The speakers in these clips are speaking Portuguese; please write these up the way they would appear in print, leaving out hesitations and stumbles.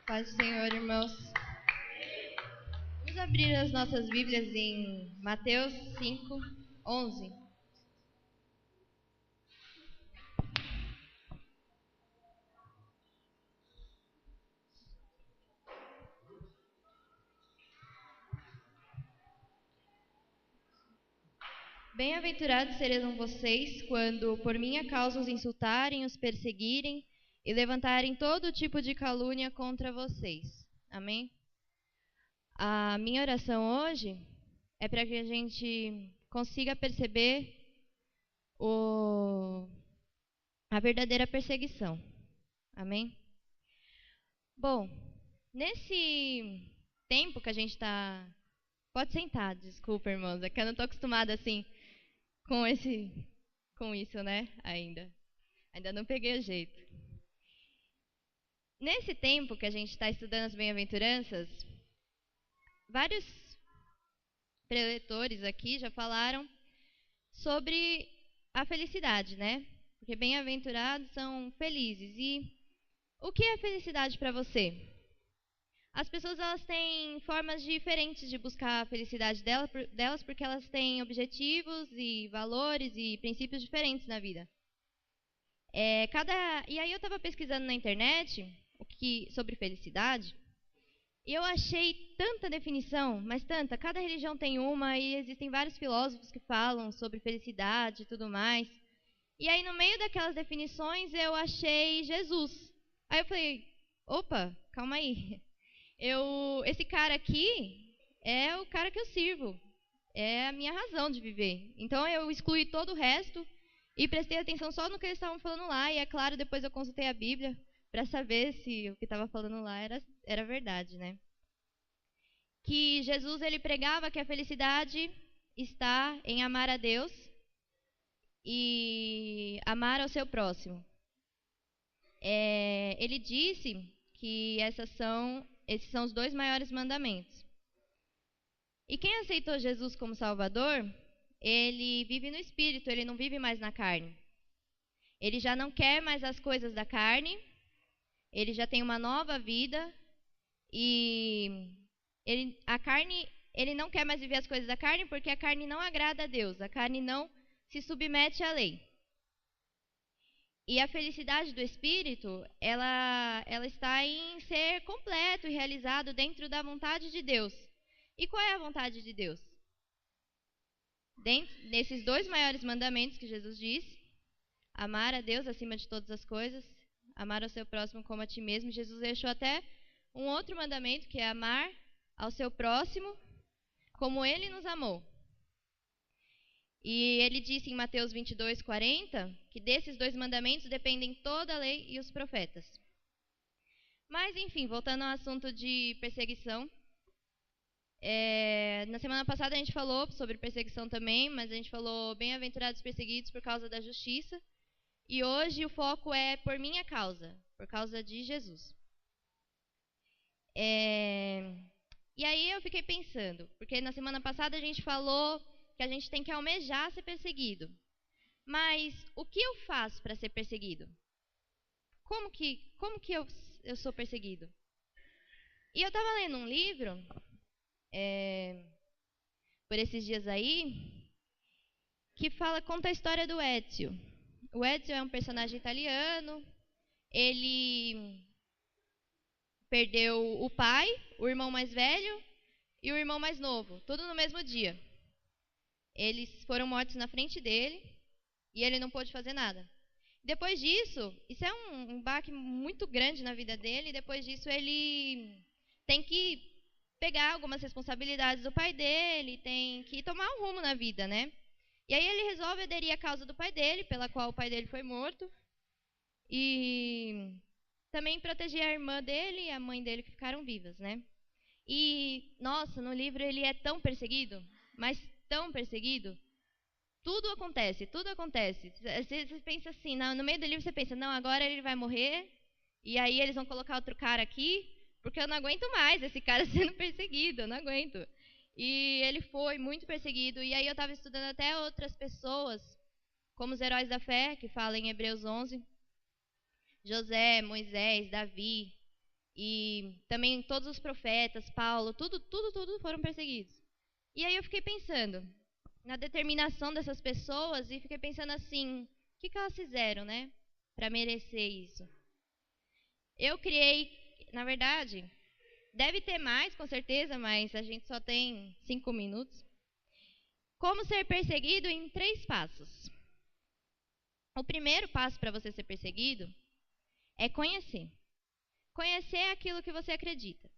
Paz do Senhor, irmãos. Vamos abrir as nossas Bíblias em Mateus 5, 11. Bem-aventurados serão vocês quando por minha causa os insultarem, os perseguirem e levantarem todo tipo de calúnia contra vocês. Amém? A minha oração hoje é para que a gente consiga perceber a verdadeira perseguição. Amém? Bom, nesse tempo que a gente está... Pode sentar, desculpa, irmãos, é que eu não estou acostumada assim com isso, né? Ainda não peguei o jeito. Nesse tempo que a gente está estudando as bem-aventuranças, vários preletores aqui já falaram sobre a felicidade, né? Porque bem-aventurados são felizes. E o que é felicidade para você? As pessoas elas têm formas diferentes de buscar a felicidade delas porque elas têm objetivos e valores e princípios diferentes na vida. E aí eu estava pesquisando na internet sobre felicidade e eu achei tanta definição, mas tanta. Cada religião tem uma e existem vários filósofos que falam sobre felicidade e tudo mais. E aí no meio daquelas definições eu achei Jesus. Aí eu falei, opa, calma aí. Esse cara aqui é o cara que eu sirvo, é a minha razão de viver. Então eu excluí todo o resto e prestei atenção só no que eles estavam falando lá. E é claro, depois eu consultei a Bíblia para saber se o que estava falando lá era verdade, né? Que Jesus ele pregava que a felicidade está em amar a Deus e amar ao seu próximo. Ele disse que esses são os dois maiores mandamentos. E quem aceitou Jesus como Salvador, ele vive no Espírito, ele não vive mais na carne. Ele já não quer mais as coisas da carne, ele já tem uma nova vida e ele não quer mais viver as coisas da carne porque a carne não agrada a Deus, a carne não se submete à lei. E a felicidade do Espírito, ela está em ser completo e realizado dentro da vontade de Deus. E qual é a vontade de Deus? Nesses dois maiores mandamentos que Jesus disse, amar a Deus acima de todas as coisas, amar ao seu próximo como a ti mesmo. Jesus deixou até um outro mandamento, que é amar ao seu próximo como ele nos amou. E ele disse em Mateus 22, 40, que desses dois mandamentos dependem toda a lei e os profetas. Mas, enfim, voltando ao assunto de perseguição. Na semana passada a gente falou sobre perseguição também, mas a gente falou bem-aventurados perseguidos por causa da justiça. E hoje o foco é por minha causa, por causa de Jesus. E aí eu fiquei pensando, porque na semana passada a gente falou que a gente tem que almejar ser perseguido. Mas o que eu faço para ser perseguido? Como que eu sou perseguido? E eu estava lendo um livro, por esses dias aí, que conta a história do Ezio. O Ezio é um personagem italiano, ele perdeu o pai, o irmão mais velho e o irmão mais novo, tudo no mesmo dia. Eles foram mortos na frente dele e ele não pôde fazer nada. Depois disso, isso é um baque muito grande na vida dele. Depois disso, ele tem que pegar algumas responsabilidades do pai dele, tem que tomar um rumo na vida, né? E aí ele resolve aderir à causa do pai dele, pela qual o pai dele foi morto, e também proteger a irmã dele e a mãe dele que ficaram vivas, né? E, nossa, no livro ele é tão perseguido, mas tão perseguido. Tudo acontece, tudo acontece. Você pensa assim, no meio do livro você pensa, não, agora ele vai morrer, e aí eles vão colocar outro cara aqui, porque eu não aguento mais esse cara sendo perseguido, eu não aguento. E ele foi muito perseguido, e aí eu estava estudando até outras pessoas, como os heróis da fé, que fala em Hebreus 11, José, Moisés, Davi. E também todos os profetas, Paulo, tudo foram perseguidos. E aí eu fiquei pensando na determinação dessas pessoas e fiquei pensando assim, o que elas fizeram, né, para merecer isso? Eu criei, na verdade, deve ter mais, com certeza, mas a gente só tem 5 minutos. Como ser perseguido em 3 passos. O primeiro passo para você ser perseguido é conhecer. Conhecer aquilo que você acredita.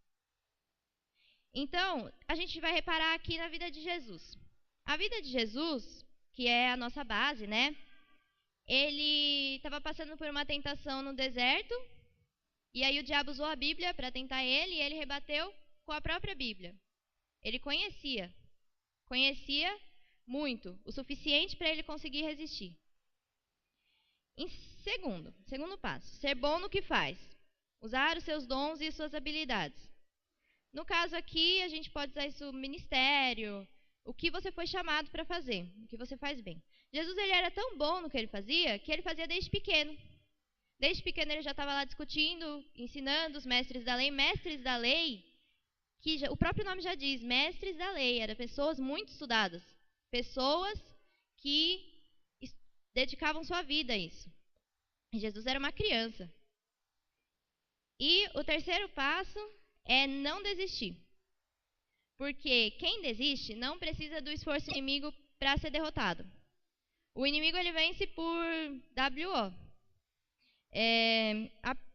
Então, a gente vai reparar aqui na vida de Jesus. A vida de Jesus, que é a nossa base, né? Ele estava passando por uma tentação no deserto, e aí o diabo usou a Bíblia para tentar ele, e ele rebateu com a própria Bíblia. Ele conhecia muito, o suficiente para ele conseguir resistir. Em segundo passo, ser bom no que faz. Usar os seus dons e suas habilidades. No caso aqui, a gente pode usar isso no ministério, o que você foi chamado para fazer, o que você faz bem. Jesus, ele era tão bom no que ele fazia, que ele fazia desde pequeno. Desde pequeno ele já estava lá discutindo, ensinando os mestres da lei. Mestres da lei, que o próprio nome já diz, mestres da lei, eram pessoas muito estudadas. Pessoas que dedicavam sua vida a isso. E Jesus era uma criança. E o terceiro passo é não desistir. Porque quem desiste não precisa do esforço inimigo para ser derrotado. O inimigo ele vence por WO.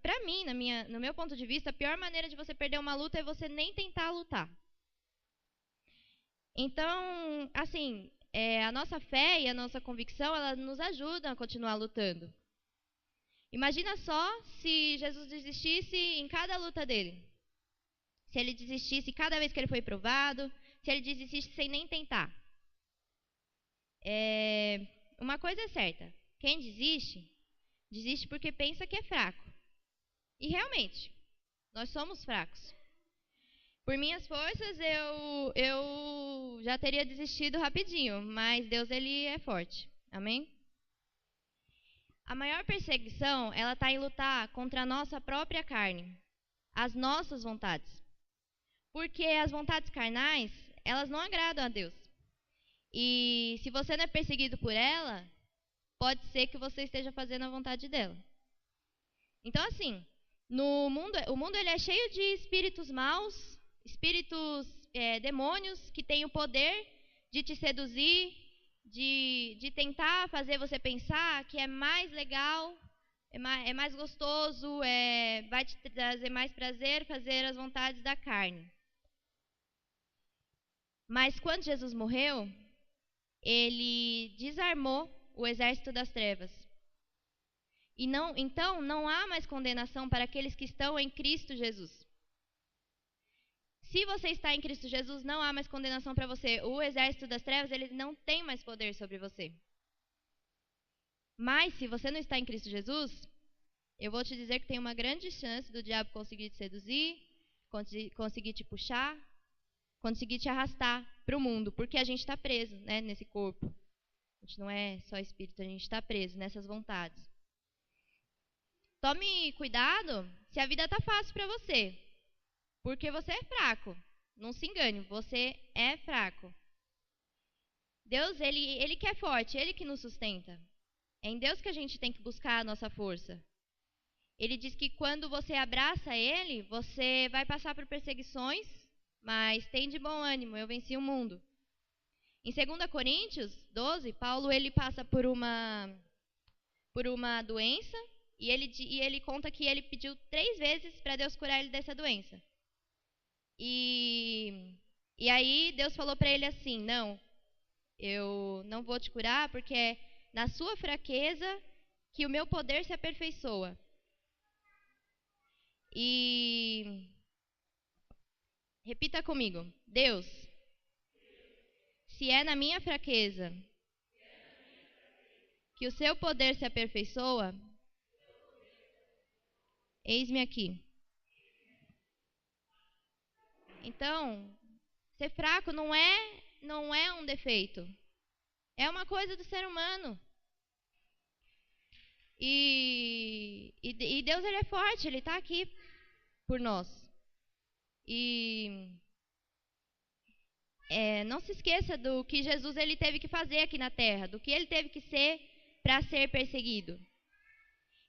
Para mim, no meu ponto de vista, a pior maneira de você perder uma luta é você nem tentar lutar. Então, assim, a nossa fé e a nossa convicção, ela nos ajudam a continuar lutando. Imagina só se Jesus desistisse em cada luta dele. Se ele desistisse cada vez que ele foi provado, se ele desistisse sem nem tentar. Uma coisa é certa, quem desiste, desiste porque pensa que é fraco. E realmente, nós somos fracos. Por minhas forças, eu já teria desistido rapidinho, mas Deus, ele é forte. Amém? A maior perseguição, ela está em lutar contra a nossa própria carne, as nossas vontades. Porque as vontades carnais, elas não agradam a Deus. E se você não é perseguido por ela, pode ser que você esteja fazendo a vontade dela. Então, assim, o mundo ele é cheio de espíritos maus, espíritos demônios que têm o poder de te seduzir, de tentar fazer você pensar que é mais legal, é mais gostoso, vai te trazer mais prazer fazer as vontades da carne. Mas quando Jesus morreu, ele desarmou o exército das trevas. Então, não há mais condenação para aqueles que estão em Cristo Jesus. Se você está em Cristo Jesus, não há mais condenação para você. O exército das trevas, ele não tem mais poder sobre você. Mas, se você não está em Cristo Jesus, eu vou te dizer que tem uma grande chance do diabo conseguir te seduzir, conseguir te puxar, conseguir te arrastar para o mundo, porque a gente está preso, né, nesse corpo. A gente não é só espírito, a gente está preso nessas vontades. Tome cuidado se a vida está fácil para você, porque você é fraco. Não se engane, você é fraco. Deus, ele que é forte, ele que nos sustenta. É em Deus que a gente tem que buscar a nossa força. Ele diz que quando você abraça ele, você vai passar por perseguições, mas tem de bom ânimo, eu venci o mundo. Em 2 Coríntios 12, Paulo ele passa por uma doença e ele conta que ele pediu 3 vezes para Deus curar ele dessa doença. E aí Deus falou para ele assim, não, eu não vou te curar porque é na sua fraqueza que o meu poder se aperfeiçoa. E repita comigo, Deus, se é na minha fraqueza que o seu poder se aperfeiçoa, eis-me aqui. Então, ser fraco não é um defeito. É uma coisa do ser humano. E Deus, ele é forte, ele está aqui por nós. E não se esqueça do que Jesus ele teve que fazer aqui na terra, do que ele teve que ser para ser perseguido.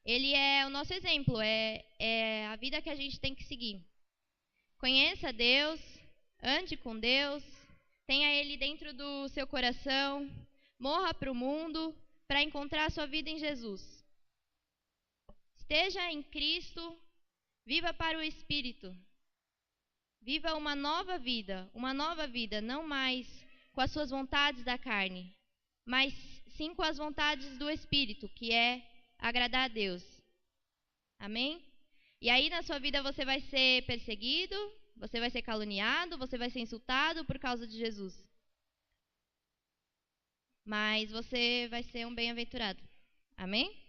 Ele é o nosso exemplo, é a vida que a gente tem que seguir. Conheça Deus, ande com Deus, tenha Ele dentro do seu coração, morra para o mundo para encontrar a sua vida em Jesus. Esteja em Cristo, viva para o Espírito. Viva uma nova vida, não mais com as suas vontades da carne, mas sim com as vontades do Espírito, que é agradar a Deus. Amém? E aí na sua vida você vai ser perseguido, você vai ser caluniado, você vai ser insultado por causa de Jesus. Mas você vai ser um bem-aventurado. Amém?